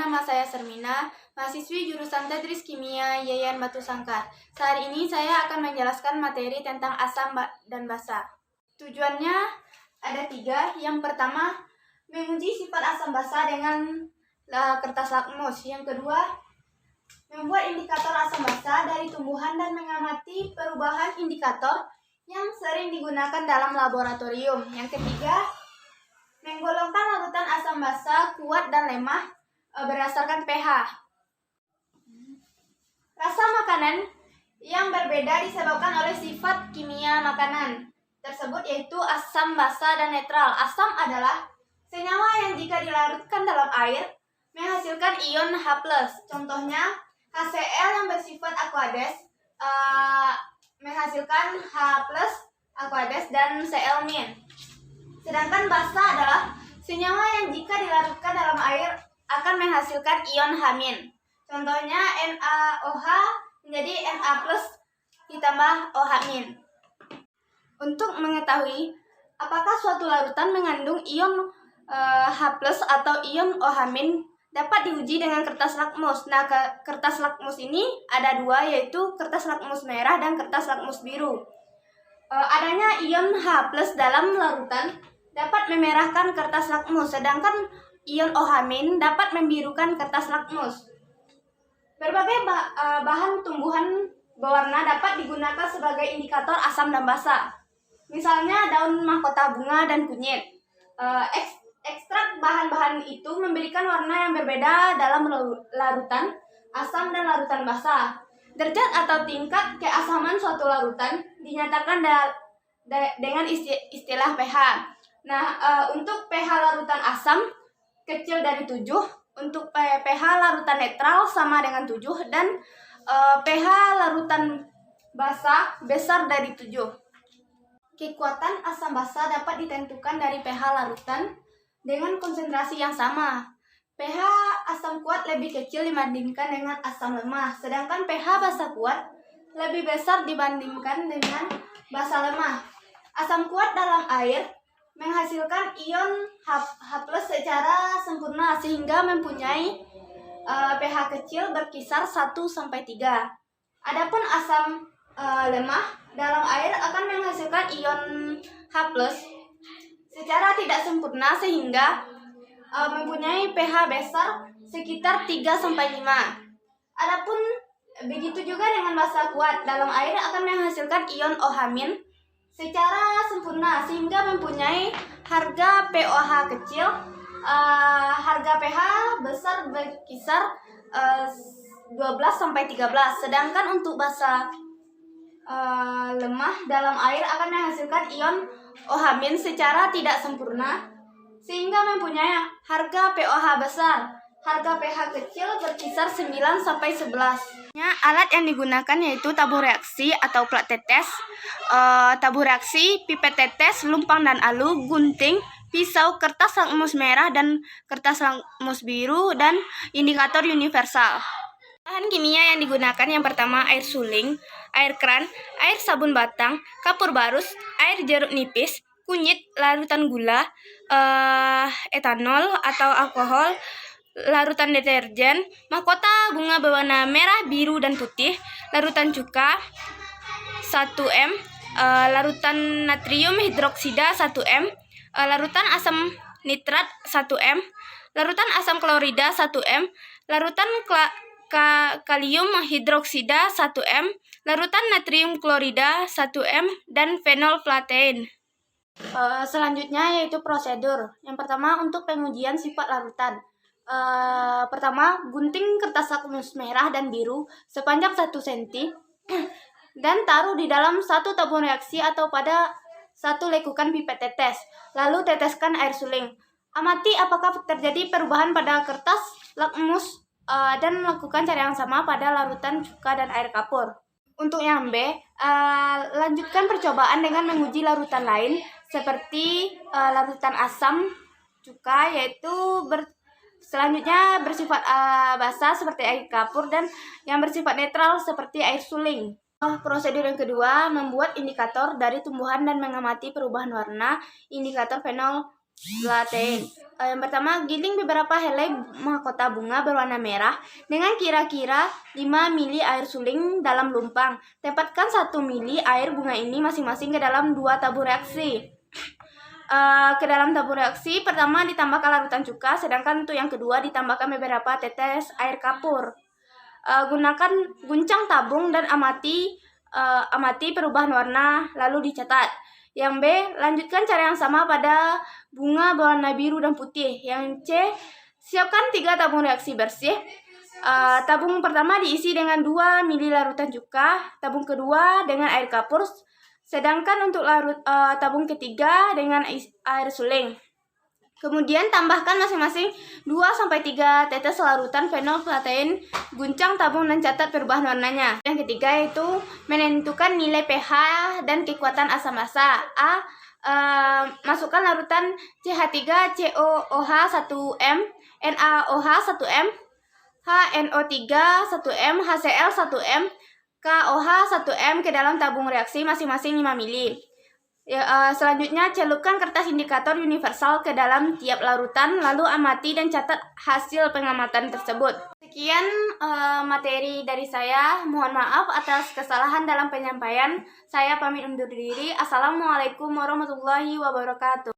nama saya Sermina, mahasiswi jurusan Tedris Kimia Yayan Batu Sangkar. Saat ini saya akan menjelaskan materi tentang asam dan basa. Tujuannya ada 3. Yang pertama, menguji sifat asam basa dengan kertas lakmus. Yang kedua, membuat indikator asam basa dari tumbuhan dan mengamati perubahan indikator yang sering digunakan dalam laboratorium. Yang ketiga, menggolongkan larutan asam basa kuat dan lemah berdasarkan pH. Rasa makanan yang berbeda disebabkan oleh sifat kimia makanan tersebut, yaitu asam basa dan netral. Asam adalah senyawa yang jika dilarutkan dalam air menghasilkan ion H+. Contohnya HCl yang bersifat aqueous menghasilkan H+ aqueous dan Cl-. Sedangkan basa adalah senyawa yang jika dilarutkan dalam air akan menghasilkan ion H-. Contohnya NaOH menjadi Na+ ditambah OH-. Untuk mengetahui apakah suatu larutan mengandung ion H+ atau ion OH- dapat diuji dengan kertas lakmus. Nah, kertas lakmus ini ada 2, yaitu kertas lakmus merah dan kertas lakmus biru. Adanya ion H+ dalam larutan dapat memerahkan kertas lakmus, sedangkan ion OH- dapat membirukan kertas lakmus. Berbagai bahan tumbuhan berwarna dapat digunakan sebagai indikator asam dan basa. Misalnya daun mahkota bunga dan kunyit. Ekstrak bahan-bahan itu memberikan warna yang berbeda dalam larutan asam dan larutan basa. Derajat atau tingkat keasaman suatu larutan dinyatakan dengan istilah pH. Nah, untuk pH larutan asam kecil dari 7, untuk pH larutan netral sama dengan 7, dan pH larutan basa besar dari 7. Kekuatan asam basa dapat ditentukan dari pH larutan dengan konsentrasi yang sama. pH asam kuat lebih kecil dibandingkan dengan asam lemah, sedangkan pH basa kuat lebih besar dibandingkan dengan basa lemah. Asam kuat dalam air menghasilkan ion H+ secara sempurna sehingga mempunyai pH kecil berkisar 1-3. Adapun asam lemah dalam air akan menghasilkan ion H+ secara tidak sempurna sehingga mempunyai pH besar sekitar 3-5. Adapun begitu juga dengan basa kuat dalam air akan menghasilkan ion OH- secara sempurna sehingga mempunyai harga pOH kecil, harga pH besar berkisar 12-13. Sedangkan untuk basa lemah dalam air akan menghasilkan ion OH- secara tidak sempurna sehingga mempunyai harga pOH besar. Harga pH kecil berkisar 9-11. Alat yang digunakan yaitu tabung reaksi atau plat tetes, tabung reaksi, pipet tetes, lumpang dan alu, gunting, pisau, kertas lakmus merah dan kertas lakmus biru, dan indikator universal. Bahan kimia yang digunakan yang pertama air suling, air keran, air sabun batang, kapur barus, air jeruk nipis, kunyit, larutan gula, etanol atau alkohol, larutan deterjen, mahkota bunga berwarna merah, biru, dan putih, larutan cuka 1 ml, larutan natrium hidroksida 1 ml, larutan asam nitrat 1 ml, larutan asam klorida 1 ml, larutan kalium hidroksida 1 ml, larutan natrium klorida 1 ml, dan fenolflatein. Selanjutnya yaitu prosedur. Yang pertama untuk pengujian sifat larutan. Pertama, gunting kertas lakmus merah dan biru sepanjang 1 cm dan taruh di dalam satu tabung reaksi atau pada satu lekukan pipet tetes. Lalu teteskan air suling. Amati apakah terjadi perubahan pada kertas lakmus dan lakukan cara yang sama pada larutan cuka dan air kapur. Untuk yang B, lanjutkan percobaan dengan menguji larutan lain seperti larutan asam cuka, yaitu selanjutnya bersifat basa seperti air kapur dan yang bersifat netral seperti air suling. Prosedur yang kedua, membuat indikator dari tumbuhan dan mengamati perubahan warna, indikator Platein. Yang pertama, giling beberapa helai mahkota bunga berwarna merah dengan kira-kira 5 mili air suling dalam lumpang. Tempatkan 1 mili air bunga ini masing-masing ke dalam 2 tabung reaksi. Ke dalam tabung reaksi pertama ditambahkan larutan cuka, sedangkan untuk yang kedua ditambahkan beberapa tetes air kapur. Gunakan guncang tabung dan amati perubahan warna lalu dicatat. Yang B, lanjutkan cara yang sama pada bunga berwarna biru dan putih. Yang C, siapkan 3 tabung reaksi bersih. Tabung pertama diisi dengan 2 mili larutan cuka, tabung kedua dengan air kapur, sedangkan untuk tabung ketiga dengan air suling. Kemudian tambahkan masing-masing 2-3 tetes larutan fenolphthalein, guncang tabung dan catat perubahan warnanya. Yang ketiga yaitu menentukan nilai pH dan kekuatan asam basa. Masukkan larutan CH3COOH 1M, NaOH 1M, HNO3 1M, HCl 1M, KOH 1M ke dalam tabung reaksi masing-masing 5 mili. Selanjutnya celupkan kertas indikator universal ke dalam tiap larutan, lalu amati dan catat hasil pengamatan tersebut. Sekian materi dari saya. Mohon maaf atas kesalahan dalam penyampaian. Saya pamit undur diri. Assalamualaikum warahmatullahi wabarakatuh.